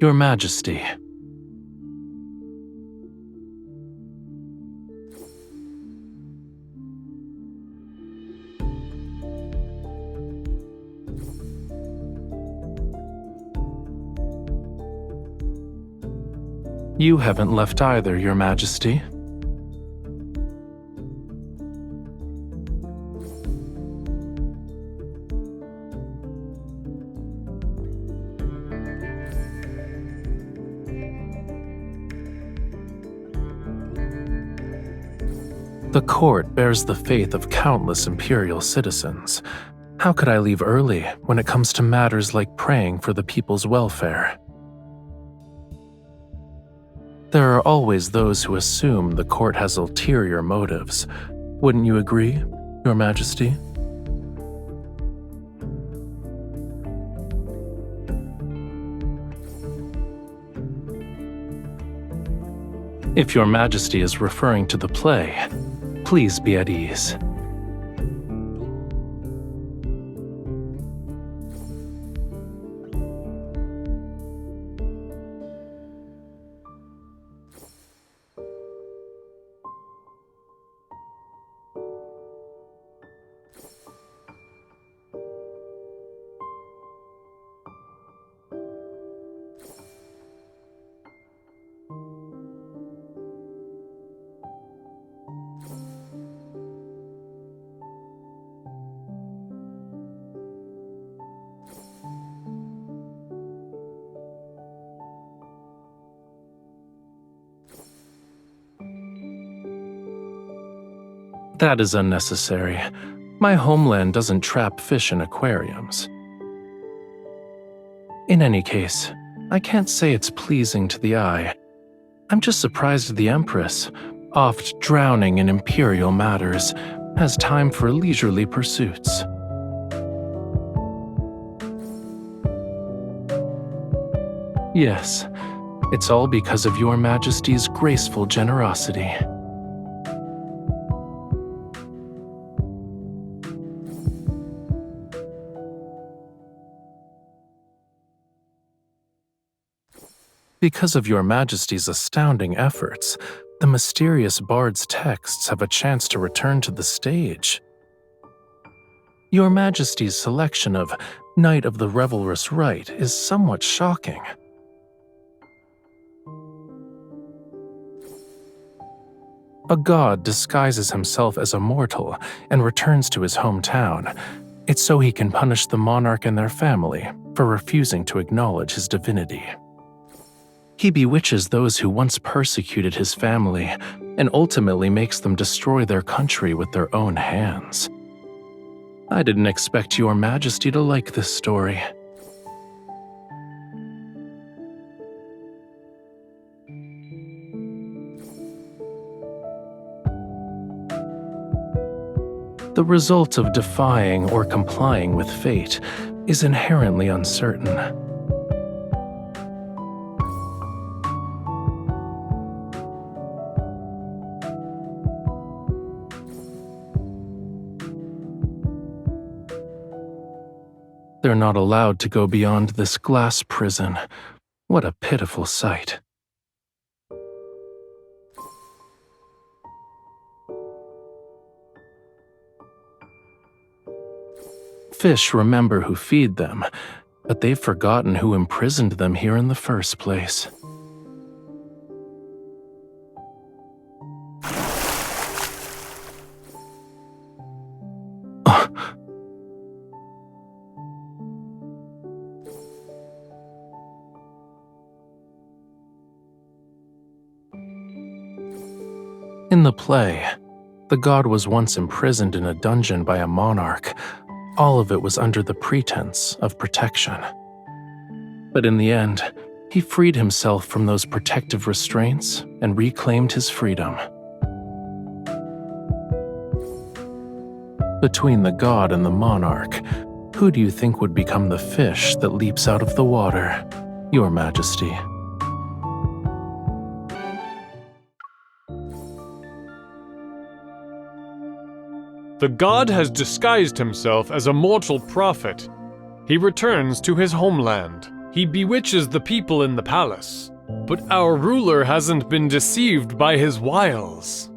Your Majesty. You haven't left either, Your Majesty. The court bears the faith of countless imperial citizens. How could I leave early when it comes to matters like praying for the people's welfare? There are always those who assume the court has ulterior motives. Wouldn't you agree, Your Majesty? If Your Majesty is referring to the play, please be at ease. That is unnecessary. My homeland doesn't trap fish in aquariums. In any case, I can't say it's pleasing to the eye. I'm just surprised the Empress, oft drowning in imperial matters, has time for leisurely pursuits. Yes, it's all because of Your Majesty's graceful generosity. Because of Your Majesty's astounding efforts, the mysterious bard's texts have a chance to return to the stage. Your Majesty's selection of Knight of the Revelrous Rite is somewhat shocking. A god disguises himself as a mortal and returns to his hometown. It's so he can punish the monarch and their family for refusing to acknowledge his divinity. He bewitches those who once persecuted his family and ultimately makes them destroy their country with their own hands. I didn't expect Your Majesty to like this story. The result of defying or complying with fate is inherently uncertain. They're not allowed to go beyond this glass prison. What a pitiful sight. Fish remember who feed them, but they've forgotten who imprisoned them here in the first place. In the play, the god was once imprisoned in a dungeon by a monarch. All of it was under the pretense of protection. But in the end, he freed himself from those protective restraints and reclaimed his freedom. Between the god and the monarch, who do you think would become the fish that leaps out of the water, Your Majesty? The god has disguised himself as a mortal prophet. He returns to his homeland. He bewitches the people in the palace, but our ruler hasn't been deceived by his wiles.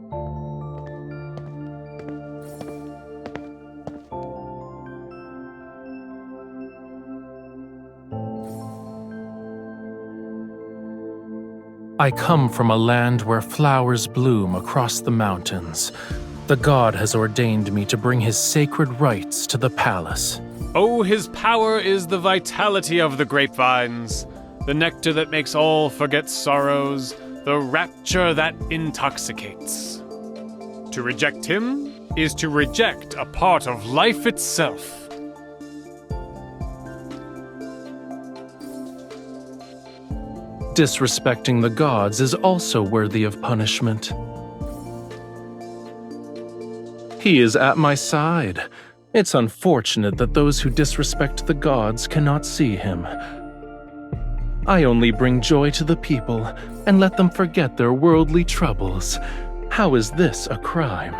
I come from a land where flowers bloom across the mountains. The god has ordained me to bring his sacred rites to the palace. Oh, his power is the vitality of the grapevines, the nectar that makes all forget sorrows, the rapture that intoxicates. To reject him is to reject a part of life itself. Disrespecting the gods is also worthy of punishment. He is at my side. It's unfortunate that those who disrespect the gods cannot see him. I only bring joy to the people and let them forget their worldly troubles. How is this a crime?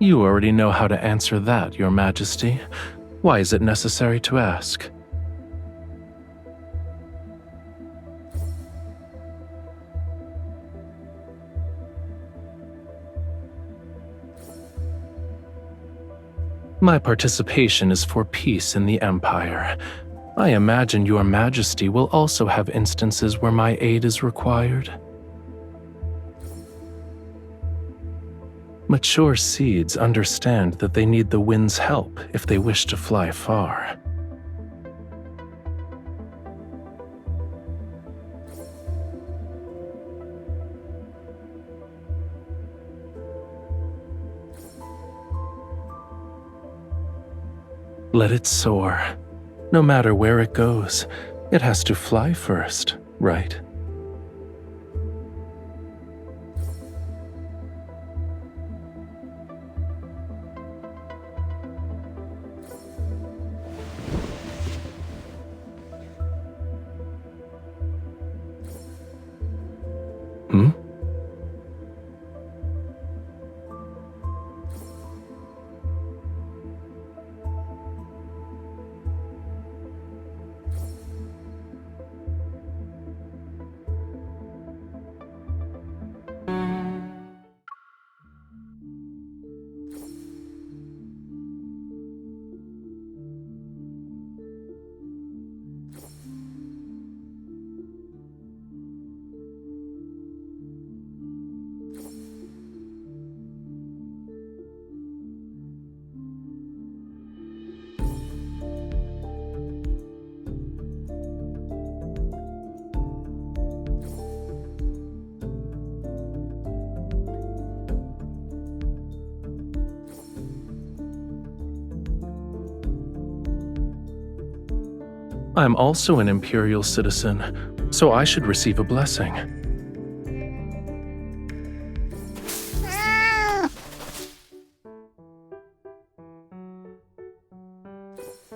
You already know how to answer that, Your Majesty. Why is it necessary to ask? My participation is for peace in the Empire. I imagine Your Majesty will also have instances where my aid is required. Mature seeds understand that they need the wind's help if they wish to fly far. Let it soar. No matter where it goes, it has to fly first, right? Hmm? I'm also an imperial citizen, so I should receive a blessing.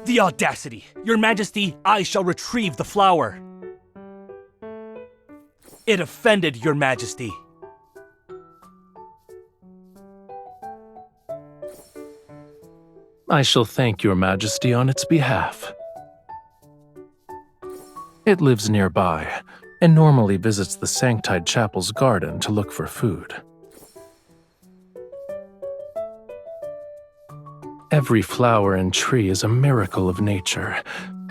The audacity! Your Majesty, I shall retrieve the flower. It offended Your Majesty. I shall thank Your Majesty on its behalf. It lives nearby, and normally visits the Sanctide Chapel's garden to look for food. Every flower and tree is a miracle of nature,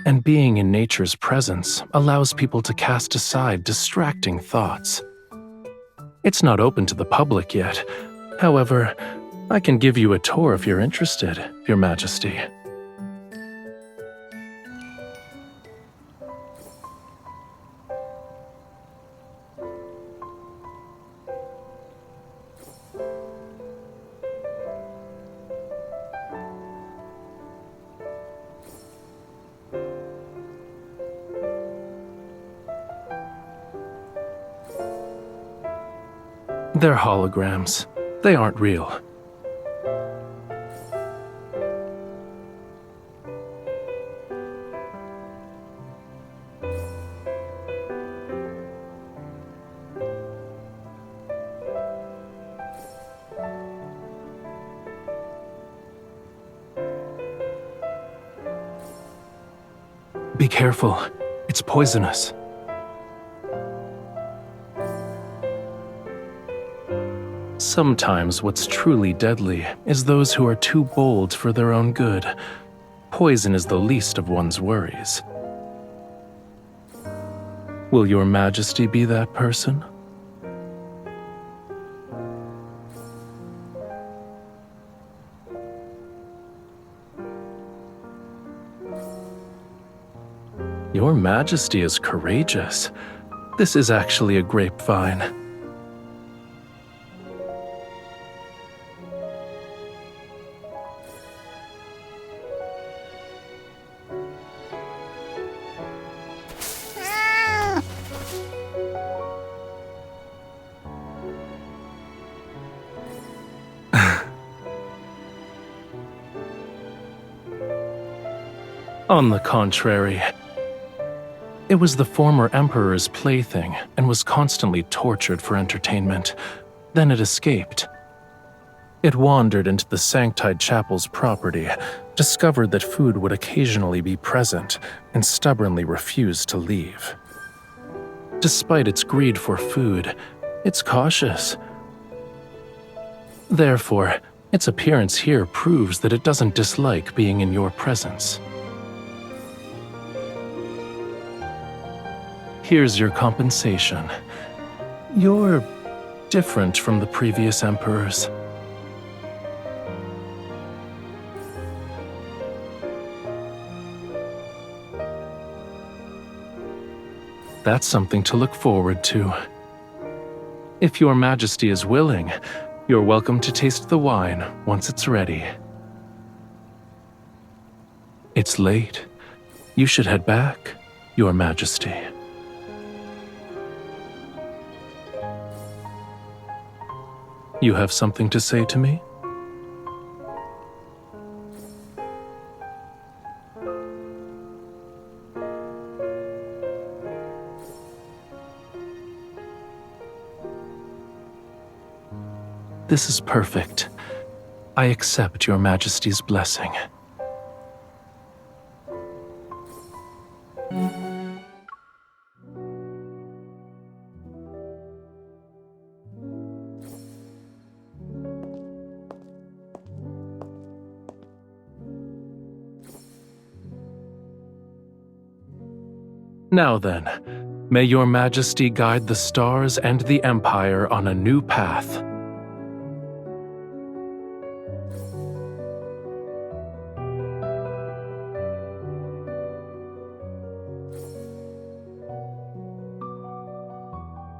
and being in nature's presence allows people to cast aside distracting thoughts. It's not open to the public yet. However, I can give you a tour if you're interested, Your Majesty. They're holograms. They aren't real. Be careful. It's poisonous. Sometimes what's truly deadly is those who are too bold for their own good. Poison is the least of one's worries. Will your Majesty be that person? Your Majesty is courageous. This is actually a grapevine. On the contrary, it was the former emperor's plaything and was constantly tortured for entertainment. Then it escaped. It wandered into the Sanctide Chapel's property, discovered that food would occasionally be present, and stubbornly refused to leave. Despite its greed for food, it's cautious. Therefore, its appearance here proves that it doesn't dislike being in your presence. Here's your compensation. You're different from the previous emperors. That's something to look forward to. If your Majesty is willing, you're welcome to taste the wine once it's ready. It's late. You should head back, Your Majesty. You have something to say to me? This is perfect. I accept Your Majesty's blessing. Now then, may Your Majesty guide the stars and the Empire on a new path.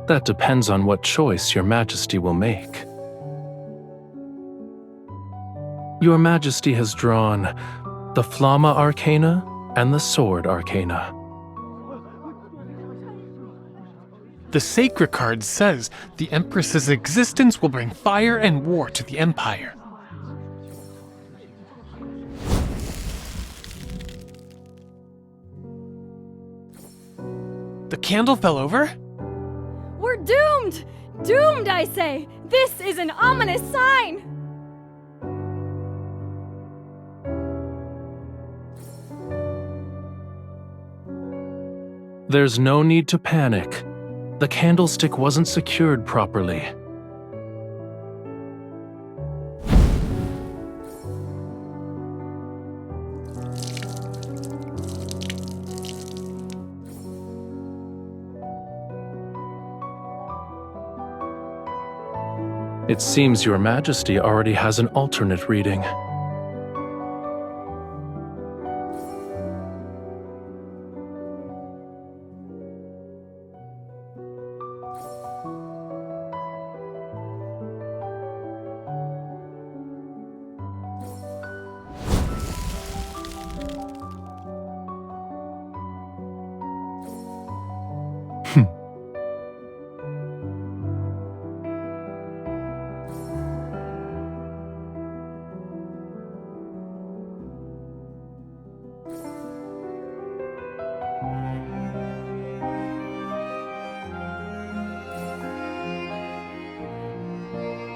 That depends on what choice Your Majesty will make. Your Majesty has drawn the Flamma Arcana and the Sword Arcana. The Sacred card says the Empress's existence will bring fire and war to the Empire. The candle fell over? We're doomed! Doomed, I say! This is an ominous sign! There's no need to panic. The candlestick wasn't secured properly. It seems Your Majesty already has an alternate reading.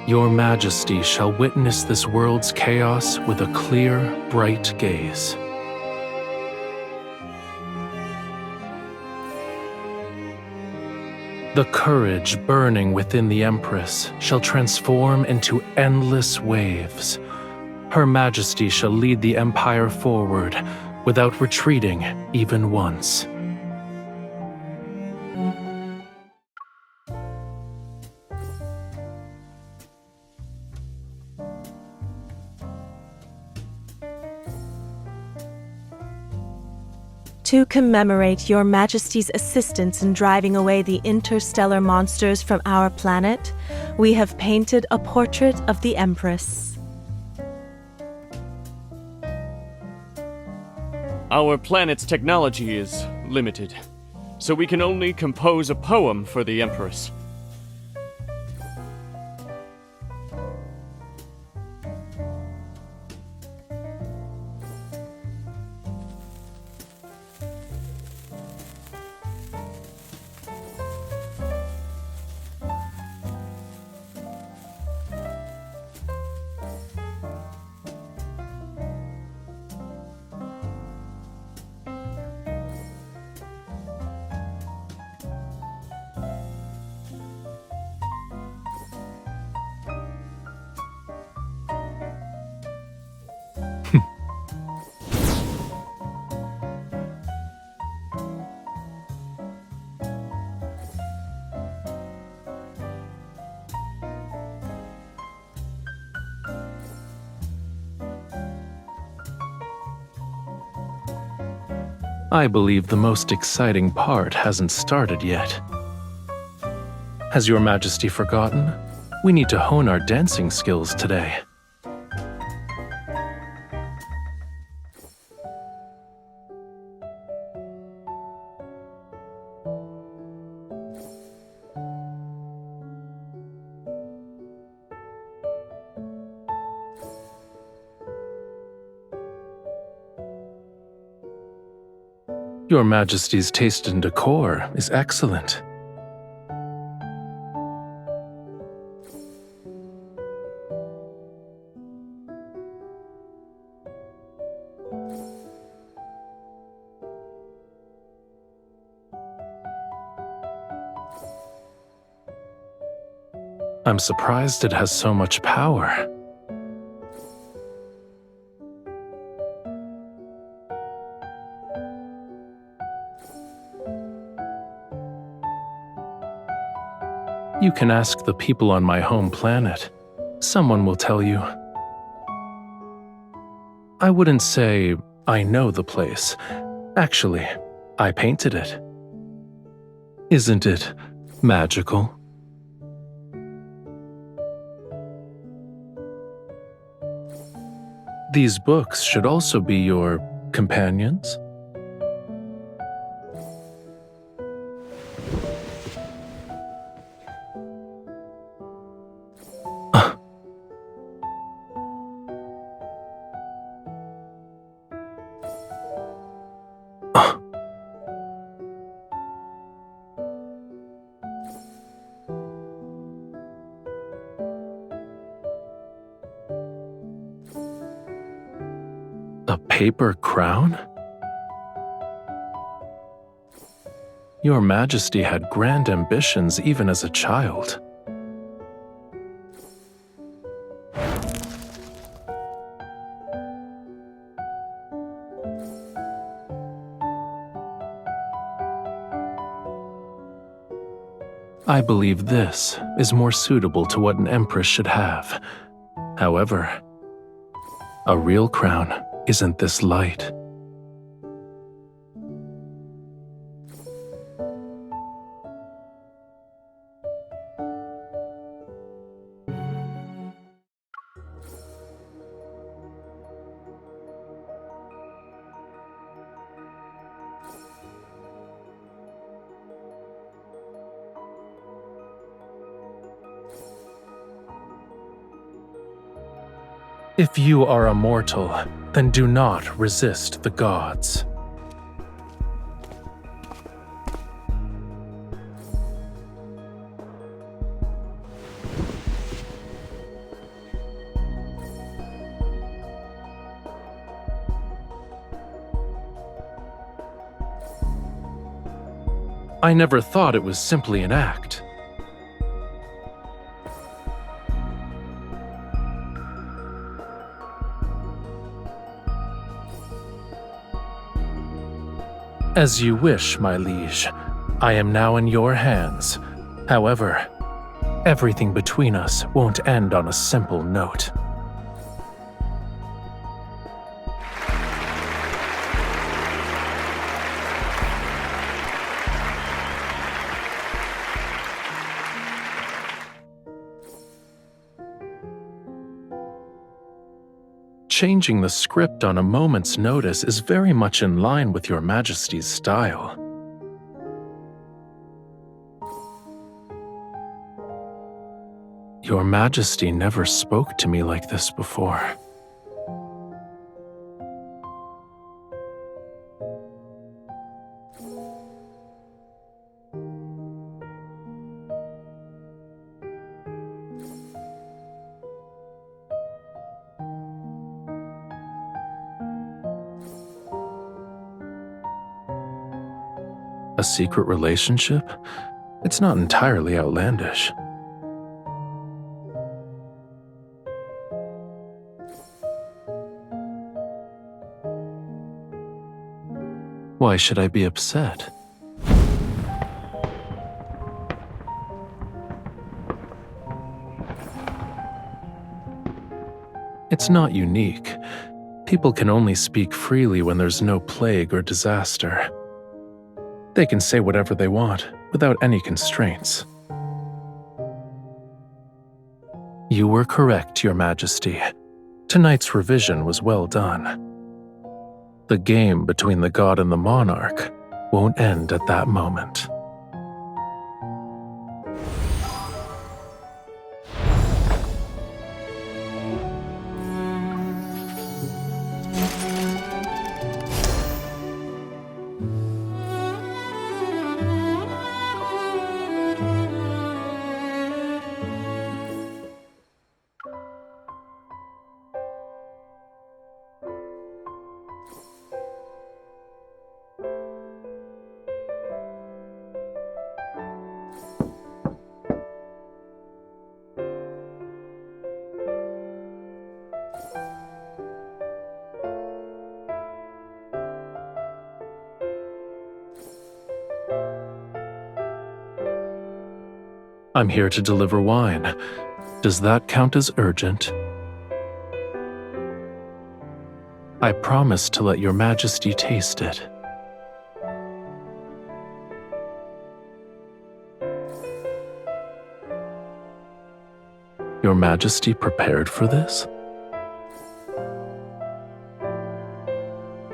Your Majesty shall witness this world's chaos with a clear, bright gaze. The courage burning within the Empress shall transform into endless waves. Her Majesty shall lead the Empire forward without retreating even once. To commemorate Your Majesty's assistance in driving away the interstellar monsters from our planet, we have painted a portrait of the Empress. Our planet's technology is limited, so we can only compose a poem for the Empress. I believe the most exciting part hasn't started yet. Has Your Majesty forgotten? We need to hone our dancing skills today. Your Majesty's taste in decor is excellent. I'm surprised it has so much power. You can ask the people on my home planet. Someone will tell you. I wouldn't say I know the place. Actually, I painted it. Isn't it magical? These books should also be your companions. A paper crown? Your Majesty had grand ambitions even as a child. I believe this is more suitable to what an empress should have. However, a real crown isn't this light. If you are a mortal, then do not resist the gods. I never thought it was simply an act. As you wish, my liege. I am now in your hands. However, everything between us won't end on a simple note. Changing the script on a moment's notice is very much in line with your Majesty's style. Your Majesty never spoke to me like this before. A secret relationship? It's not entirely outlandish. Why should I be upset? It's not unique. People can only speak freely when there's no plague or disaster. They can say whatever they want, without any constraints. You were correct, Your Majesty. Tonight's revision was well done. The game between the god and the monarch won't end at that moment. I'm here to deliver wine. Does that count as urgent? I promise to let Your Majesty taste it. Your Majesty prepared for this?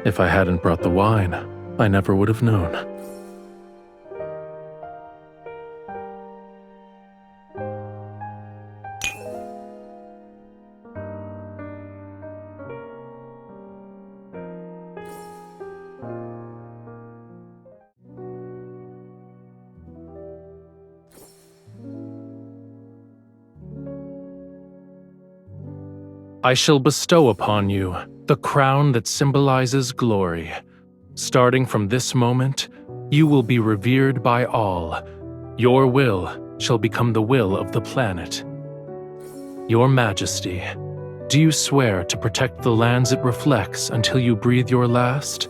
If I hadn't brought the wine, I never would have known. I shall bestow upon you the crown that symbolizes glory. Starting from this moment, you will be revered by all. Your will shall become the will of the planet. Your Majesty, do you swear to protect the lands it reflects until you breathe your last?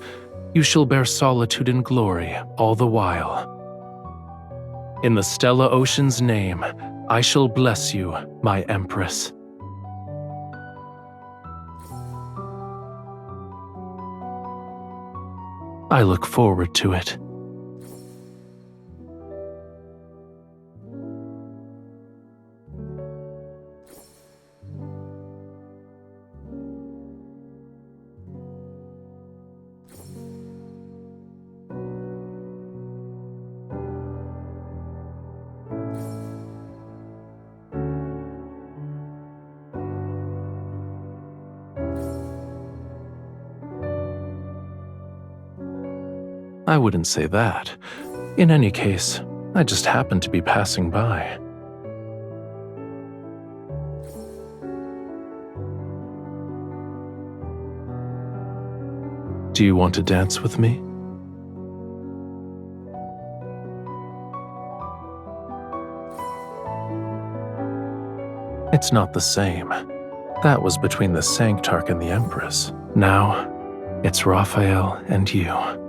You shall bear solitude and glory all the while. In the Stella Ocean's name, I shall bless you, my Empress. I look forward to it. I wouldn't say that. In any case, I just happened to be passing by. Do you want to dance with me? It's not the same. That was between the Sanctarch and the Empress. Now, it's Raphael and you.